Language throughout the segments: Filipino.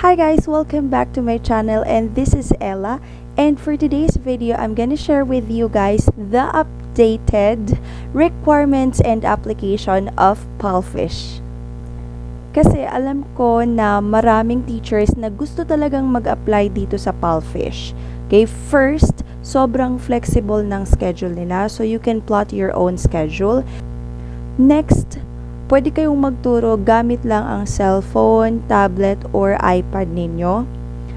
Hi guys, welcome back to my channel, and this is Ella, and for today's video I'm gonna share with you guys the updated requirements and application of Pulfish. Kasi alam ko na maraming teachers na gusto talagang mag-apply dito sa Pulfish. Okay, first, sobrang flexible ng schedule nila, so you can plot your own schedule. Next, pwede kayong magturo gamit lang ang cellphone, tablet, or iPad ninyo.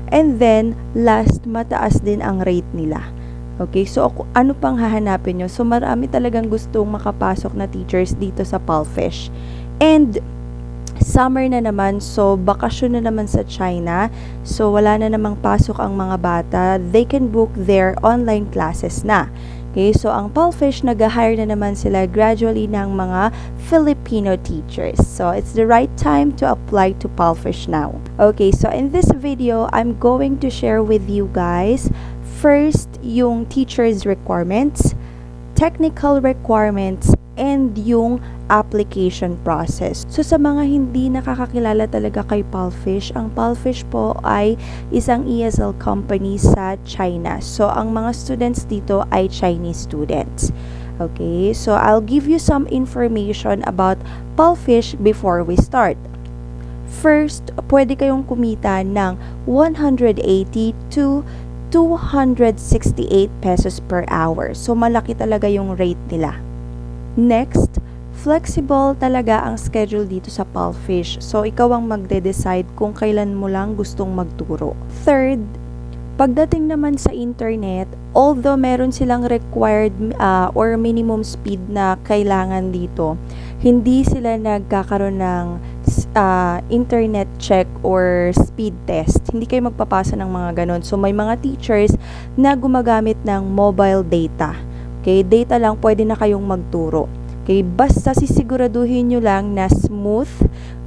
And then, last, mataas din ang rate nila. Okay, so ano pang hahanapin nyo? So, marami talagang gustong makapasok na teachers dito sa Pulfish. And, summer na naman, so bakasyon na naman sa China. So, wala na namang pasok ang mga bata. They can book their online classes na. Okay, so ang Pulfish, nag-hire na naman sila gradually ng mga Filipino teachers. So, it's the right time to apply to Pulfish now. Okay, so in this video, I'm going to share with you guys first yung teachers requirements, technical requirements, and yung application process. So, sa mga hindi nakakakilala talaga kay Pulfish, ang Pulfish po ay isang ESL company sa China. So, ang mga students dito ay Chinese students. Okay, so I'll give you some information about Pulfish before we start. First, pwede kayong kumita ng 180 to 268 pesos per hour. So, malaki talaga yung rate nila. Next, flexible talaga ang schedule dito sa Pulfish. So, ikaw ang magde-decide kung kailan mo lang gustong magturo. Third, pagdating naman sa internet, although meron silang required or minimum speed na kailangan dito, hindi sila nagkakaroon ng internet check or speed test. Hindi kayo magpapasa ng mga ganon. So, may mga teachers na gumagamit ng mobile data. Okay, data lang pwede na kayong magturo. Okay, basta sisiguraduhin nyo lang na smooth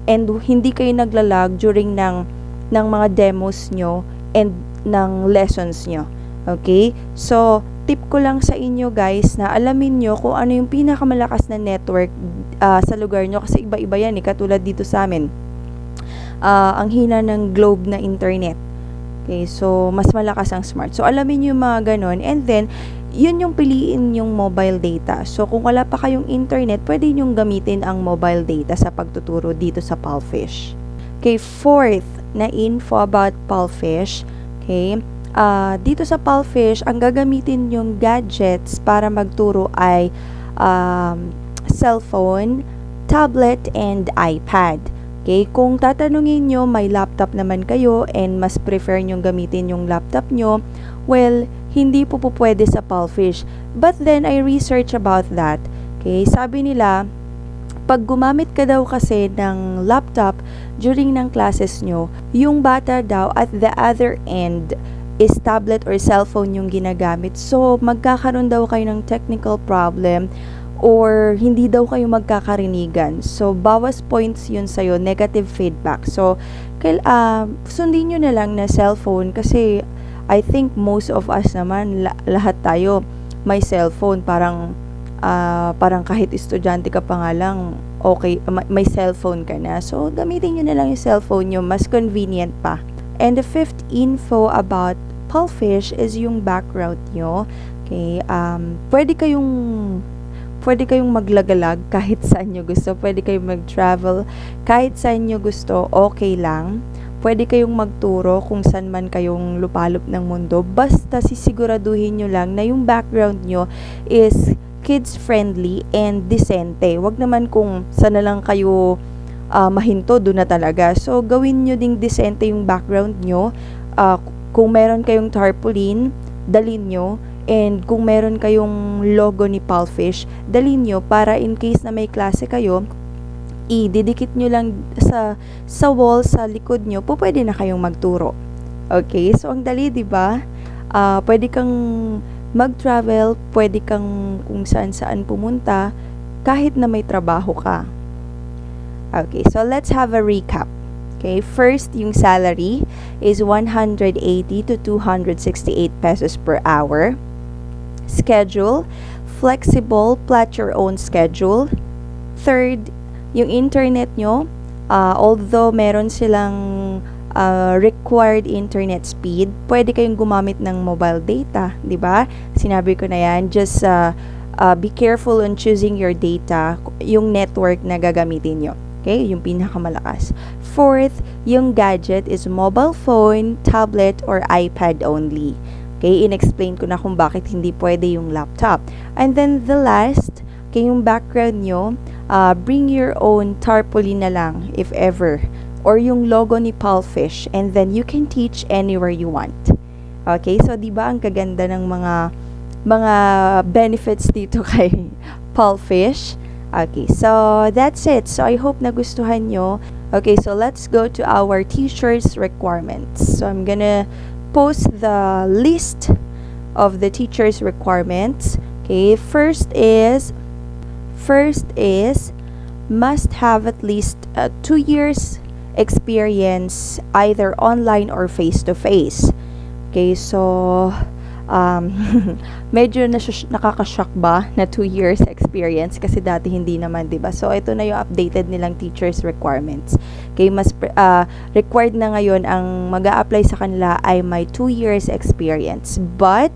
and hindi kayo naglalag during ng mga demos nyo and ng lessons nyo. Okay, so tip ko lang sa inyo guys na alamin nyo kung ano yung pinakamalakas na network sa lugar nyo, kasi iba-iba yan katulad dito sa amin. Ang hina ng globe na internet. Okay, so mas malakas ang smart. So alamin nyo yung mga ganon, and then yun yung piliin yung mobile data. So, kung wala pa kayong internet, pwede nyong gamitin ang mobile data sa pagtuturo dito sa Pulfish. Okay, fourth na info about Pulfish. Okay, dito sa Pulfish, ang gagamitin yung gadgets para magturo ay cellphone, tablet, and iPad. Okay, kung tatanungin nyo, may laptop naman kayo and mas prefer nyong gamitin yung laptop nyo, well, hindi po pwede sa Pulfish. But then, I research about that. Okay, sabi nila, pag gumamit ka daw kasi ng laptop during ng classes nyo, yung bata daw at the other end is tablet or cellphone yung ginagamit. So, magkakaroon daw kayo ng technical problem or hindi daw kayo magkakarinigan. So, bawas points yun sa'yo, negative feedback. So, sundin nyo na lang na cellphone kasi I think most of us naman, lahat tayo may cellphone. Parang kahit estudyante ka pa nga lang, okay, may cellphone ka na. So, gamitin nyo na lang yung cellphone nyo, mas convenient pa. And the fifth info about Pulfish is yung background nyo. Okay, pwede kayong maglagalag kahit saan nyo gusto. Pwede kayong mag-travel kahit saan nyo gusto, okay lang. Pwede kayong magturo kung saan man kayong lupalop ng mundo. Basta sisiguraduhin nyo lang na yung background nyo is kids-friendly and decente. Wag naman kung saan na lang kayo mahinto, doon na talaga. So, gawin nyo ding decente yung background nyo. Kung meron kayong tarpaulin, dalin nyo. And kung meron kayong logo ni Pulfish, dalin nyo para in case na may klase kayo, ididikit nyo lang sa wall sa likod nyo, pwede na kayong magturo. Okay, so ang dali, diba? Pwede kang mag-travel, pwede kang kung saan-saan pumunta, kahit na may trabaho ka. Okay, so let's have a recap. Okay, first, yung salary is 180 to 268 pesos per hour. Schedule, flexible, plot your own schedule. Third, yung internet nyo, although meron silang required internet speed, pwede kayong gumamit ng mobile data, di ba? Sinabi ko na yan, just be careful on choosing your data, yung network na gagamitin nyo. Okay, yung pinakamalakas. Fourth, yung gadget is mobile phone, tablet, or iPad only. Okay, in-explain ko na kung bakit hindi pwede yung laptop. And then the last, okay, yung background nyo, bring your own tarpaulin na lang, if ever. Or yung logo ni Pulfish, and then you can teach anywhere you want. Okay, so di ba ang kaganda ng mga benefits dito kay Pulfish? Okay, so that's it. So I hope nagustuhan nyo. Okay, so let's go to our teacher's requirements. So I'm gonna post the list of the teacher's requirements. Okay, first is must have at least 2 years experience either online or face-to-face. Okay, so medyo nakaka-shock ba na 2 years experience kasi dati hindi naman, 'di ba? So ito na yung updated nilang teachers requirements. Okay, mas required na ngayon ang mag-a-apply sa kanila ay may 2 years experience. But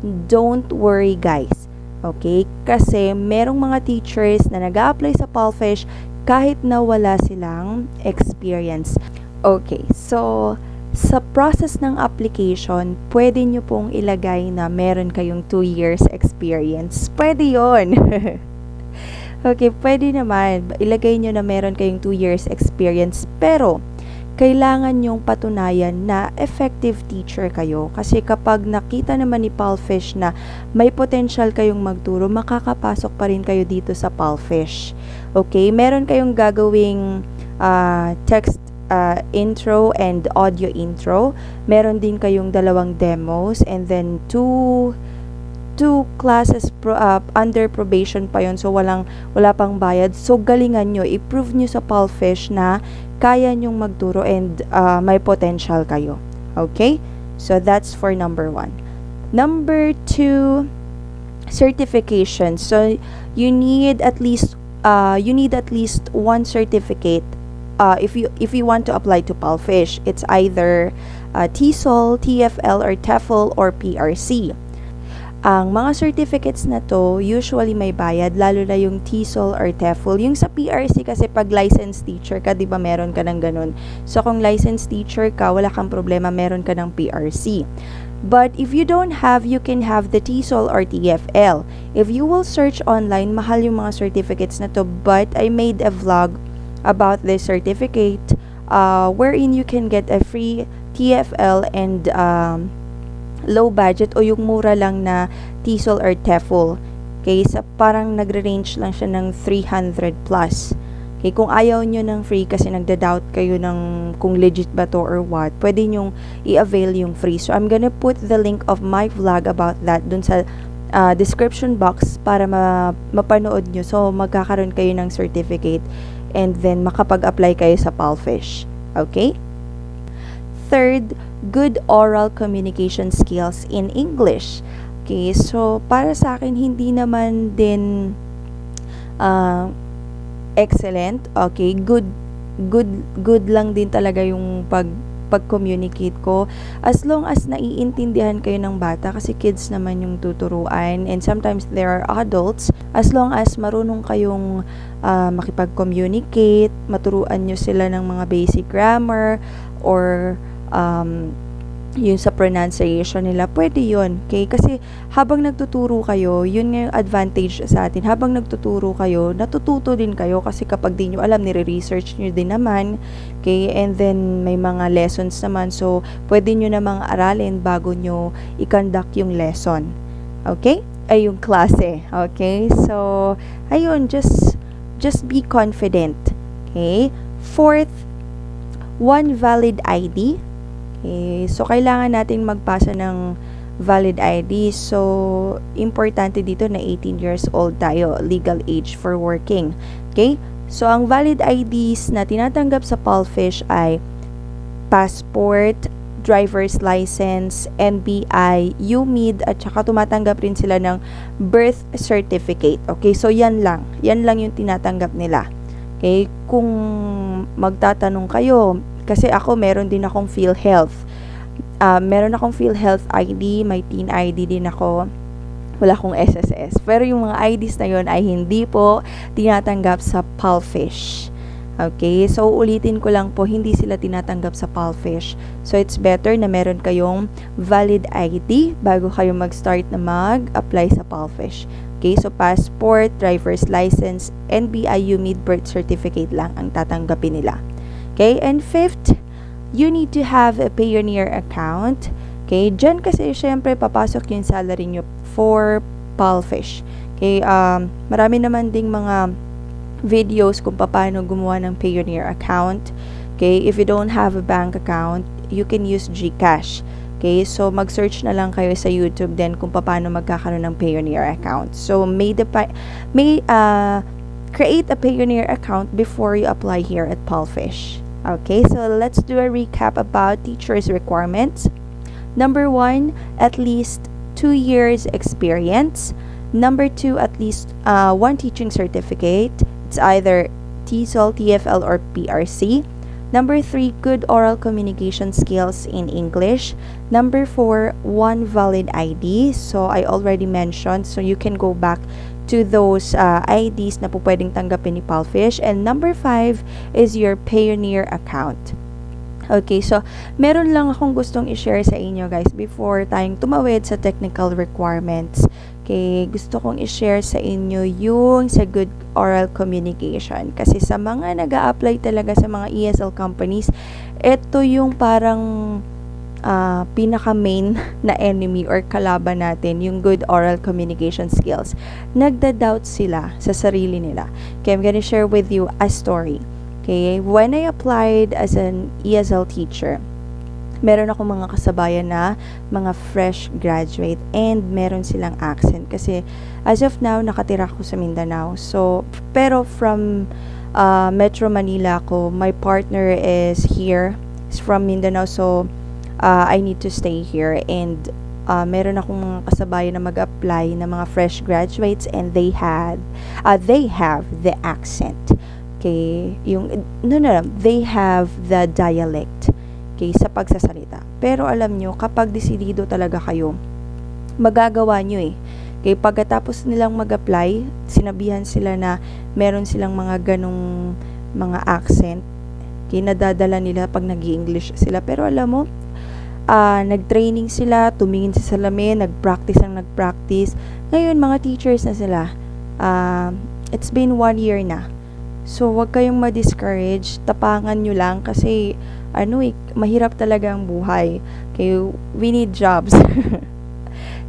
don't worry, guys. Okay? Kasi merong mga teachers na nag-a-apply sa Pulfish kahit na wala silang experience. Okay, so sa process ng application, pwede nyo pong ilagay na meron kayong 2 years experience. Pwede yon. Okay, pwede naman. Ilagay nyo na meron kayong 2 years experience. Pero, kailangan nyong patunayan na effective teacher kayo. Kasi kapag nakita naman ni Pulfish na may potential kayong magturo, makakapasok pa rin kayo dito sa Pulfish. Okay, meron kayong gagawing text intro and audio intro. Meron din kayong 2 demos and then 2 classes under probation pa yon, so wala pang bayad. So galingan nyo, i-prove nyo sa Pulfish na kaya nyong magturo and may potential kayo. Okay, so that's for number 1. Number 2, certification. So you need at least one certificate. If you want to apply to Pulfish, it's either TESOL, TFL, or TEFL, or PRC. Ang mga certificates na to, usually may bayad, lalo na yung TESOL or TEFL. Yung sa PRC kasi pag licensed teacher ka, di ba meron ka ng ganun. So kung licensed teacher ka, wala kang problema, meron ka ng PRC. But if you don't have, you can have the TESOL or TFL. If you will search online, mahal yung mga certificates na to, but I made a vlog about this certificate wherein you can get a free TFL and low budget o yung mura lang na TESOL or TEFL. Okay, so parang nagre-range lang siya ng 300 plus. Okay, kung ayaw nyo ng free kasi nagda-doubt kayo ng kung legit ba to or what, pwede nyong i-avail yung free. So I'm gonna put the link of my vlog about that dun sa description box para mapanood nyo. So magkakaroon kayo ng certificate and then makapag-apply kayo sa Pulfish. Okay? Third, good oral communication skills in English. Okay, so para sa akin hindi naman din excellent. Okay, good lang din talaga yung pag-communicate ko, as long as naiintindihan kayo ng bata kasi kids naman yung tuturuan and sometimes there are adults. As long as marunong kayong makipag-communicate, maturuan nyo sila ng mga basic grammar or yun sa pronunciation nila, pwede yun. Okay? Kasi habang nagtuturo kayo, yun nga yung advantage sa atin. Habang nagtuturo kayo, natututo din kayo kasi kapag di nyo alam, nire-research nyo din naman. Okay? And then, may mga lessons naman. So, pwede nyo namang aralin bago nyo i-conduct yung lesson. Okay? Ay, yung klase. Okay? So, ayun, just be confident. Okay? Fourth, one valid ID. Okay, so kailangan natin magpasa ng valid ID. So, importante dito na 18 years old tayo, legal age for working. Okay? So, ang valid IDs na tinatanggap sa Pulfish ay passport, driver's license, NBI, UMID, at saka tumatanggap rin sila ng birth certificate. Okay? So, yan lang. Yan lang yung tinatanggap nila. Okay? Kung magtatanong kayo, Kasi ako, meron din akong PhilHealth. Meron akong PhilHealth ID, may Teen ID din ako. Wala akong SSS. Pero yung mga IDs na yun ay hindi po tinatanggap sa PALFISH. Okay, so ulitin ko lang po, hindi sila tinatanggap sa PALFISH. So it's better na meron kayong valid ID bago kayo mag-start na mag-apply sa PALFISH. Okay, so passport, driver's license, NBI UMID birth certificate lang ang tatanggapin nila. Okay, and fifth, you need to have a Payoneer account. Okay, dyan kasi syempre papasok yung salary nyo for PALFISH. Okay, marami naman ding mga videos kung paano gumawa ng Payoneer account. Okay, if you don't have a bank account, you can use GCash. Okay, so mag-search na lang kayo sa YouTube din kung paano magkakaroon ng Payoneer account. So create a Payoneer account before you apply here at PALFISH. Okay, so let's do a recap about teachers' requirements. Number 1, at least 2 years experience. Number 2, at least 1 teaching certificate. It's either TESOL, TFL, or PRC. Number 3, good oral communication skills in English. Number 4, 1 valid ID. So I already mentioned, so you can go back to those IDs na po pwedeng tanggapin ni PALFISH. And number 5 is your Payoneer account. Okay, so meron lang akong gustong i-share sa inyo guys before tayong tumawid sa technical requirements. Okay, gusto kong i-share sa inyo yung sa good oral communication. Kasi sa mga nag-a-apply talaga sa mga ESL companies, ito yung parang pinaka-main na enemy or kalaban natin, yung good oral communication skills. Nagda-doubt sila sa sarili nila. Okay, I'm gonna share with you a story. Okay, when I applied as an ESL teacher, meron ako mga kasabayan na mga fresh graduate and meron silang accent. Kasi as of now, nakatira ako sa Mindanao. So, pero from Metro Manila ako, my partner is here, is from Mindanao. So, I need to stay here. And meron akong mga kasabayan na mag-apply na mga fresh graduates and they have the accent. Okay, they have the dialect, okay, sa pagsasalita. Pero alam nyo, kapag desidido talaga kayo, magagawa nyo eh. Okay, pagkatapos nilang mag-apply, sinabihan sila na meron silang mga ganong mga accent, okay, nadadala nila pag nag-i-English sila. Pero alam mo, nag-training sila, tumingin sa salamin, nag-practice. Ngayon, mga teachers na sila. It's been 1 year na. So, wag kayong ma-discourage. Tapangan nyo lang kasi, mahirap talaga ang buhay. Okay, we need jobs.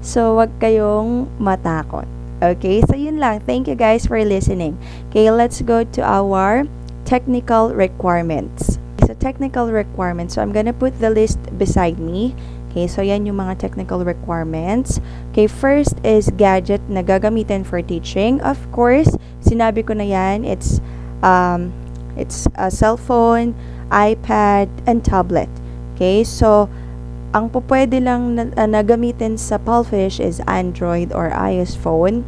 So, wag kayong matakot. Okay, so yun lang. Thank you guys for listening. Okay, let's go to our technical requirements. So, technical requirements. So, I'm gonna put the list beside me. Okay, so yan yung mga technical requirements. Okay, first is gadget na gagamitin for teaching. Of course, sinabi ko na yan, it's a cell phone, iPad, and tablet. Okay, so ang pwede lang na gamitin sa PALFISH is Android or iOS phone.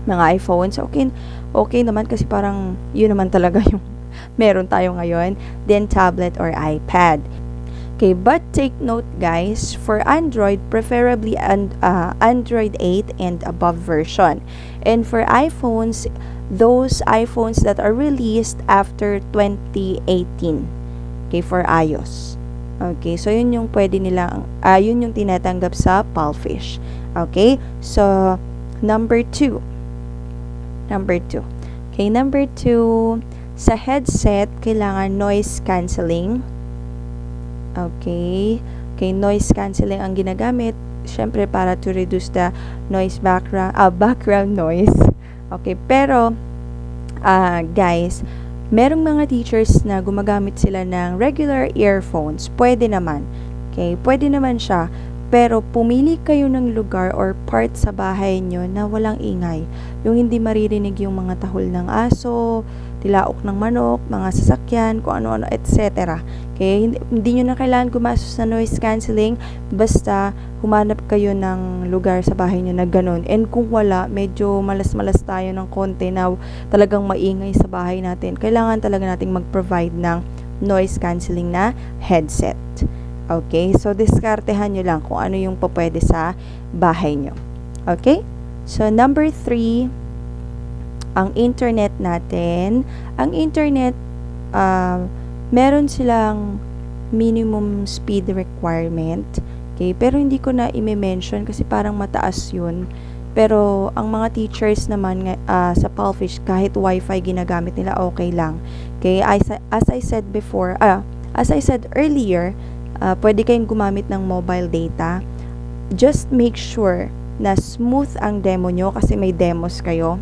Mga iPhones, okay naman kasi parang yun naman talaga yung meron tayo ngayon. Then tablet or iPad. Okay, but take note guys, for Android, preferably Android 8 and above version. And for iPhones, those iPhones that are released after 2018. Okay, for iOS. Okay, so yun yung pwede nilang, yun yung tinatanggap sa PALFISH. Okay, so number 2. Okay, number 2, sa headset, kailangan noise cancelling. Okay, noise cancelling ang ginagamit, syempre para to reduce the noise background noise. Okay, pero guys, merong mga teachers na gumagamit sila ng regular earphones. Pwede naman. Okay, pwede naman siya. Pero pumili kayo ng lugar or part sa bahay nyo na walang ingay. Yung hindi maririnig yung mga tahol ng aso, tilaok ng manok, mga sasakyan, kung ano-ano, etc. Okay, hindi nyo na kailangan gumastos sa noise cancelling, basta humanap kayo ng lugar sa bahay nyo na ganun. And kung wala, medyo malas-malas tayo ng konti na talagang maingay sa bahay natin, kailangan talaga nating mag-provide ng noise cancelling na headset. Okay? So, diskartehan nyo lang kung ano yung pwede sa bahay nyo. Okay? So, number 3, ang internet natin. Ang internet, meron silang minimum speed requirement. Okay? Pero hindi ko na i-mention kasi parang mataas yun. Pero, ang mga teachers naman sa Palfish, kahit wifi ginagamit nila, okay lang. Okay? As I said earlier, pwede kayong gumamit ng mobile data. Just make sure na smooth ang demo nyo kasi may demos kayo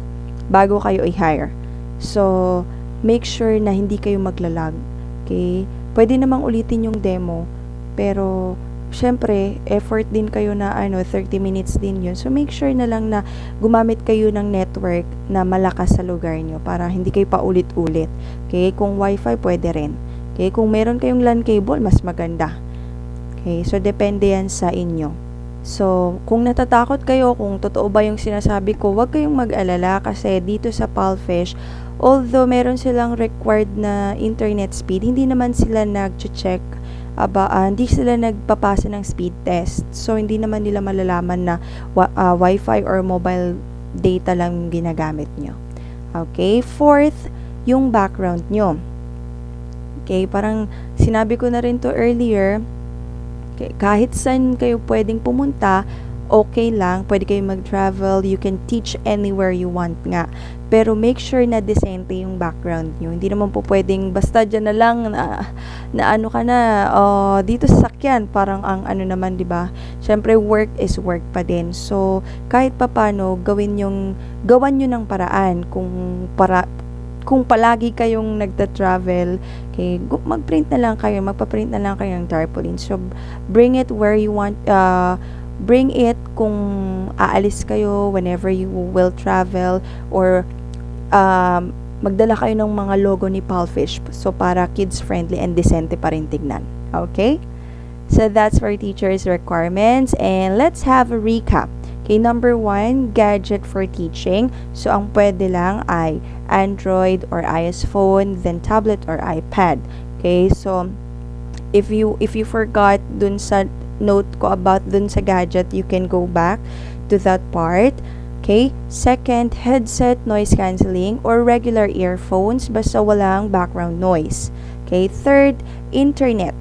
bago kayo i-hire. So, make sure na hindi kayo maglalag. Okay? Pwede namang ulitin yung demo, pero syempre, effort din kayo na 30 minutes din yun. So, make sure na lang na gumamit kayo ng network na malakas sa lugar nyo para hindi kayo paulit-ulit. Okay? Kung wifi, pwede rin. Okay? Kung meron kayong LAN cable, mas maganda. Okay? So, depende yan sa inyo. So, kung natatakot kayo, kung totoo ba yung sinasabi ko, huwag kayong mag-alala kasi dito sa Palfish, although meron silang required na internet speed, hindi naman sila nag-check, hindi sila nagpapasa ng speed test. So, hindi naman nila malalaman na wifi or mobile data lang ginagamit nyo. Okay? 4th, yung background nyo. Okay? Parang sinabi ko na rin to earlier, okay, kahit saan kayo pwedeng pumunta, okay lang, pwede kayo mag-travel, you can teach anywhere you want nga. Pero make sure na decente yung background nyo. Hindi naman po pwedeng basta dyan na lang na ano ka na, dito sa sakyan, parang ang ano naman, di ba? Syempre, work is work pa din. So, kahit papano, gawan nyo ng paraan kung palagi kayong nagta-travel, okay, magpaprint na lang kayo ng tarpaulin. So, bring it where you want, bring it kung aalis kayo whenever you will travel, or magdala kayo ng mga logo ni Palfish. So, para kids-friendly and decente pa rin tignan. Okay? So, that's for teachers' requirements. And let's have a recap. Okay, number 1, gadget for teaching. So, ang pwede lang ay Android or iOS phone, then tablet or iPad. Okay, so, if you forgot dun sa note ko about dun sa gadget, you can go back to that part. Okay, second, headset noise cancelling or regular earphones basta walang background noise. Okay, third, internet.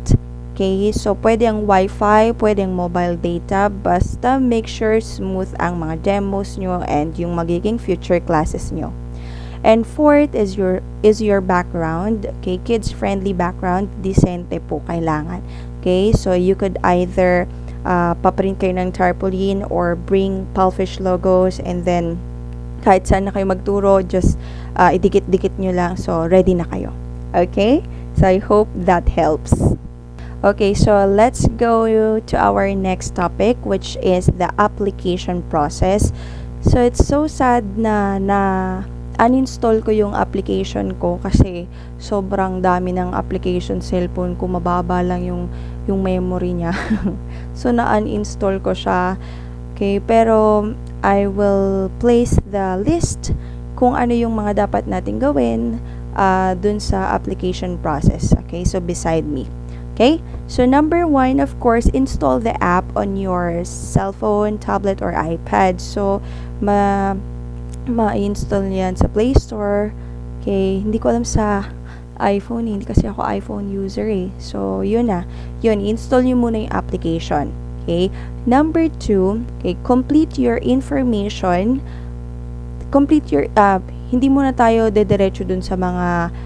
Okay, so pwede ang wifi, pwede ang mobile data, basta make sure smooth ang mga demos nyo and yung magiging future classes nyo. And fourth is your background. Okay, kids-friendly background, decente po kailangan. Okay, so you could either paprint kayo ng tarpaulin or bring Palfish logos, and then kahit saan na kayo magturo, just idikit-dikit nyo lang, so ready na kayo. Okay, so I hope that helps. Okay, so let's go to our next topic, which is the application process. So, it's so sad na uninstall ko yung application ko kasi sobrang dami ng application cellphone ko, mababa lang yung memory niya. So, na-uninstall ko siya. Okay, pero I will place the list kung ano yung mga dapat natin gawin dun sa application process. Okay, so beside me. Okay, so number 1, of course, install the app on your cell phone, tablet, or iPad. So, ma-install yan sa Play Store. Okay, hindi ko alam sa iPhone, hindi kasi ako iPhone user eh. So, yun na. Yun, install nyo muna yung application. Okay, number 2, okay, complete your information. Hindi muna tayo dediretso dun sa mga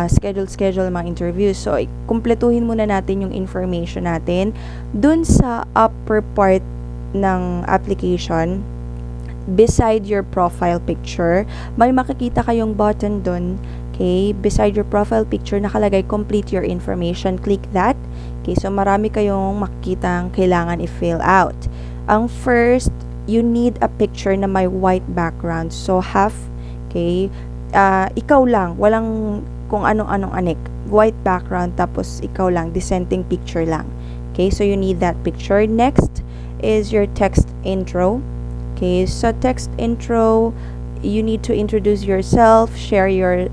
schedule mga interviews. So, kumpletuhin muna natin yung information natin dun sa upper part ng application. Beside your profile picture, may makikita kayong button dun. Okay, beside your profile picture, nakalagay complete your information. Click that. Okay, so marami kayong makikitang kailangan i-fill out. Ang first, you need a picture na may white background. So, okay, ikaw lang, walang kung anong anik, white background, tapos ikaw lang, dissenting picture lang. Okay, so you need that picture. Next is your text intro. Okay, so text intro, you need to introduce yourself, share your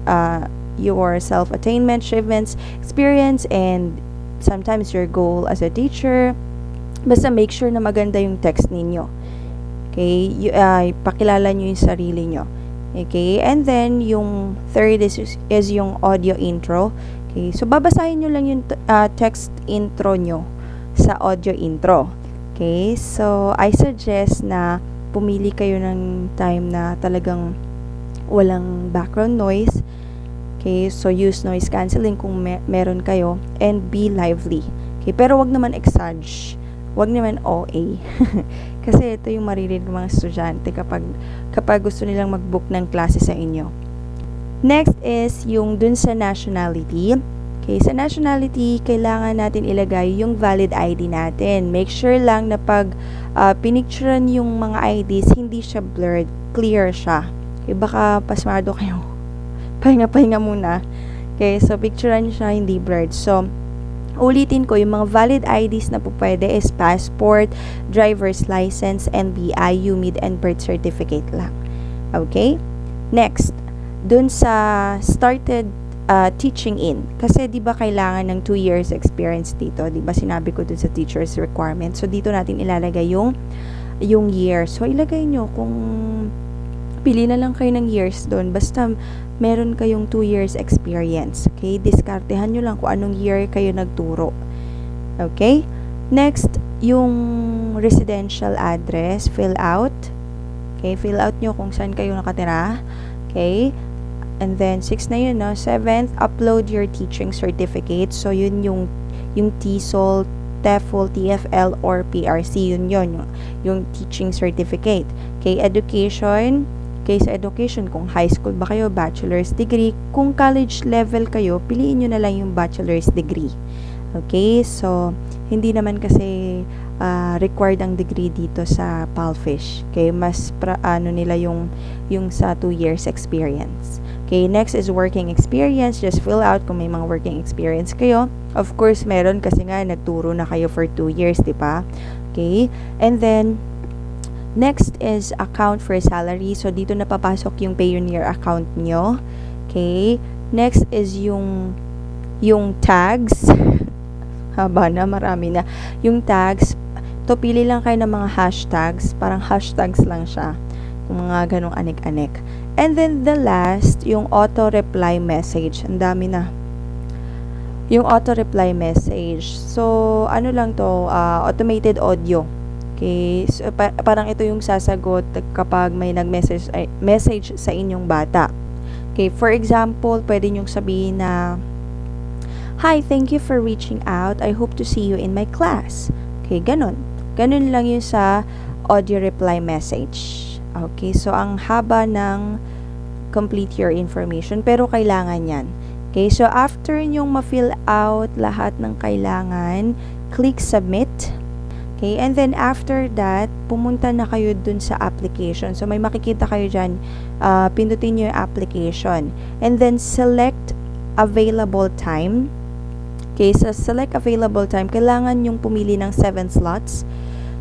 your self-attainment, achievements, experience, and sometimes your goal as a teacher. Basta make sure na maganda yung text ninyo. Okay? Pakilala nyo yung sarili nyo. Okay? And then, yung third is yung audio intro. Okay? So, babasahin nyo lang yung text intro nyo sa audio intro. Okay? So, I suggest na pumili kayo ng time na talagang walang background noise. Okay? So, use noise cancelling kung meron kayo. And be lively. Okay? Pero wag naman exage. Wag naman OA. Kasi ito yung maririnig ng mga estudyante kapag gusto nilang mag-book ng klase sa inyo. Next is yung dun sa nationality. Okay, sa nationality, kailangan natin ilagay yung valid ID natin. Make sure lang na pag pinicturean yung mga IDs, hindi siya blurred, clear siya. Okay, baka pasmado kayo. Pahinga muna. Okay, so picturean siya, hindi blurred. So, ulitin ko, yung mga valid IDs na po pwede is passport, driver's license, NBI, UMID, and birth certificate lang. Okay? Next, dun sa started teaching in. Kasi di ba kailangan ng 2 years experience dito? Di ba sinabi ko dun sa teacher's requirement? So, dito natin ilalagay yung year. So, ilagay nyo kung pili na lang kayo ng years dun. Basta meron kayong 2 years experience. Okay? Diskartehan nyo lang kung anong year kayo nagturo. Okay? Next, yung residential address, fill out. Okay? Fill out nyo kung saan kayo nakatira. Okay? And then, 6 na yun, no? 7th, upload your teaching certificate. So, yun yung TESOL, TEFL, TFL, or PRC. Yun. Yung teaching certificate. Okay? Education. Okay, sa education, kung high school ba kayo, bachelor's degree. Kung college level kayo, piliin nyo na lang yung bachelor's degree. Okay, so, hindi naman kasi required ang degree dito sa PALFISH. Okay, mas nila yung sa 2 years experience. Okay, next is working experience. Just fill out kung may mga working experience kayo. Of course, meron kasi nga nagturo na kayo for 2 years, di ba? Okay, and then, next is account for salary. So, dito na papasok yung Payoneer account nyo. Okay. Next is yung tags. Haba na, marami na. Yung tags, to pili lang kayo ng mga hashtags. Parang hashtags lang siya. Yung mga ganong anik-anik. And then, the last, yung auto-reply message. Ang dami na. Yung auto-reply message. So, ano lang to, automated audio. Okay, so parang ito yung sasagot kapag may message sa inyong bata. Okay, for example, pwede nyong sabihin na, "Hi, thank you for reaching out. I hope to see you in my class." Okay, ganun. Ganun lang yung sa audio reply message. Okay, so ang haba ng complete your information, pero kailangan yan. Okay, so after nyong ma-fill out lahat ng kailangan, click submit. Okay, and then after that, pumunta na kayo dun sa application. So, may makikita kayo dyan, pindutin nyo yung application. And then, select available time. Okay, so select available time, kailangan yung pumili ng 7 slots.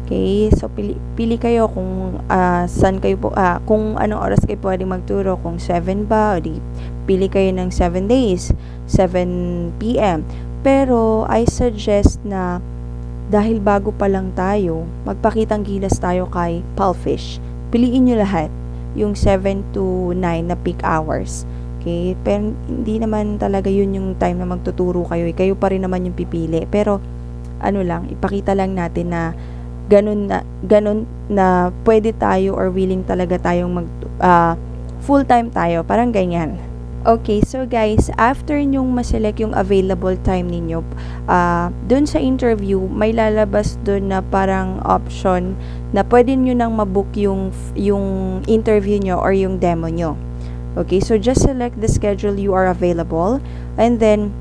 Okay, so pili kayo kung saan kayo po, kung anong oras kayo pwedeng magturo, kung 7 ba, o di pili kayo ng 7 days, 7 p.m. Pero, I suggest na dahil bago pa lang tayo, magpakitang gilas tayo kay PALFISH. Piliin nyo lahat, yung 7 to 9 na peak hours. Okay? Pero hindi naman talaga yun yung time na magtuturo kayo. Kayo pa rin naman yung pipili. Pero, ano lang, ipakita lang natin na ganun na pwede tayo or willing talaga tayong full time tayo. Parang ganyan. Okay, so guys, after nyong ma-select yung available time ninyo, dun sa interview, may lalabas dun na parang option na pwede nyo nang mabook yung interview nyo or yung demo nyo. Okay, so just select the schedule you are available. And then,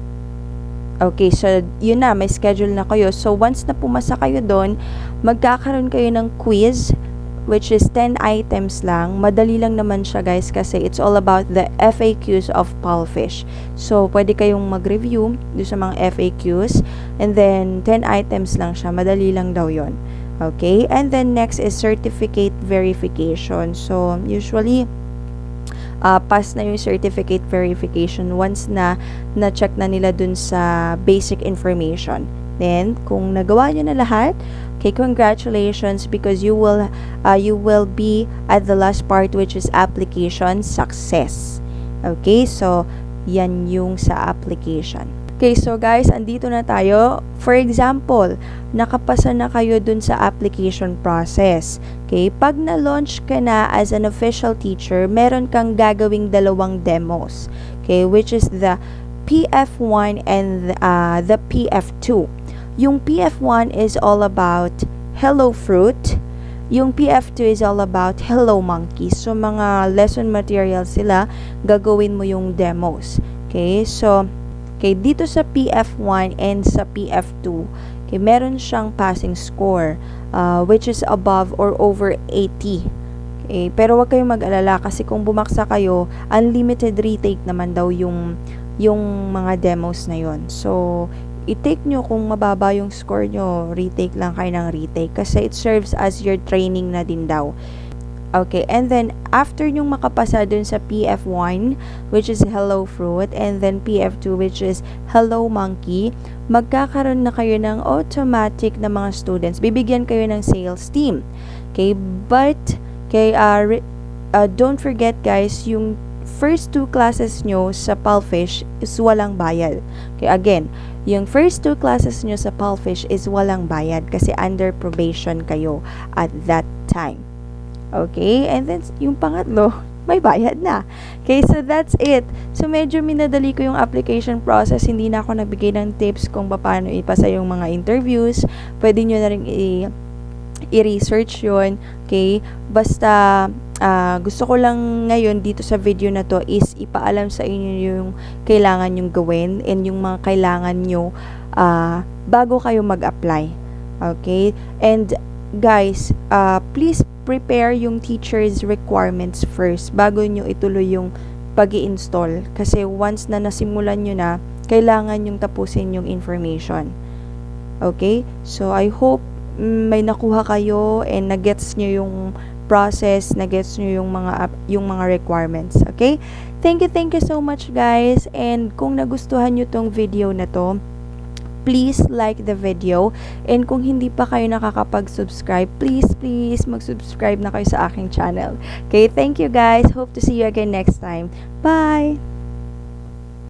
okay, so yun na, may schedule na kayo. So once na pumasa kayo dun, magkakaroon kayo ng quiz, which is 10 items lang. Madali lang naman siya, guys, kasi it's all about the FAQs of PALFISH. So, pwede kayong mag-review doon sa mga FAQs. And then, 10 items lang siya. Madali lang daw yon. Okay? And then, next is certificate verification. So, usually, pass na yung certificate verification once na na-check na nila dun sa basic information. Then, kung nagawa nyo na lahat, okay, congratulations because you will be at the last part, which is application success. Okay, so yan yung sa application. Okay, so guys, andito na tayo. For example, nakapasa na kayo dun sa application process. Okay, pag na-launch ka na as an official teacher, meron kang gagawing dalawang demos. Okay, which is the PF1 and the PF2. Yung PF1 is all about Hello Fruit. Yung PF2 is all about Hello Monkey. So, mga lesson materials sila, gagawin mo yung demos. Okay, so okay, dito sa PF1 and sa PF2, okay, meron siyang passing score, which is above or over 80. Okay, pero wag kayong mag-alala kasi kung bumaksa kayo, unlimited retake naman daw yung mga demos na yon. So, i-take nyo kung mababa yung score nyo, retake lang kayo ng retake kasi it serves as your training na din daw. Okay, and then after nyong makapasa dun sa PF1, which is Hello Fruit, and then PF2, which is Hello Monkey, magkakaroon na kayo ng automatic na mga students. Bibigyan kayo ng sales team. Okay, but okay, don't forget guys, yung first 2 classes nyo sa Palfish is walang bayad. Okay, again, yung first 2 classes nyo sa Palfish is walang bayad kasi under probation kayo at that time. Okay, and then yung pangatlo, may bayad na. Okay, so that's it. So medyo minadali ko yung application process. Hindi na ako nagbigay ng tips kung paano ipasa yung mga interviews. Pwede nyo na rin i-research yun. Okay, basta gusto ko lang ngayon dito sa video na to is ipaalam sa inyo yung kailangan nyong gawin and yung mga kailangan nyo bago kayo mag-apply. Okay, and guys, please prepare yung teacher's requirements first bago nyo ituloy yung pag-i-install. Kasi once na nasimulan nyo na, kailangan yung tapusin yung information. Okay? So, I hope may nakuha kayo and nagets nyo yung process, nagets nyo yung mga requirements. Okay? Thank you so much guys. And kung nagustuhan nyo tong video na to, please like the video. And kung hindi pa kayo nakakapag-subscribe, please mag-subscribe na kayo sa aking channel. Okay, thank you guys. Hope to see you again next time. Bye!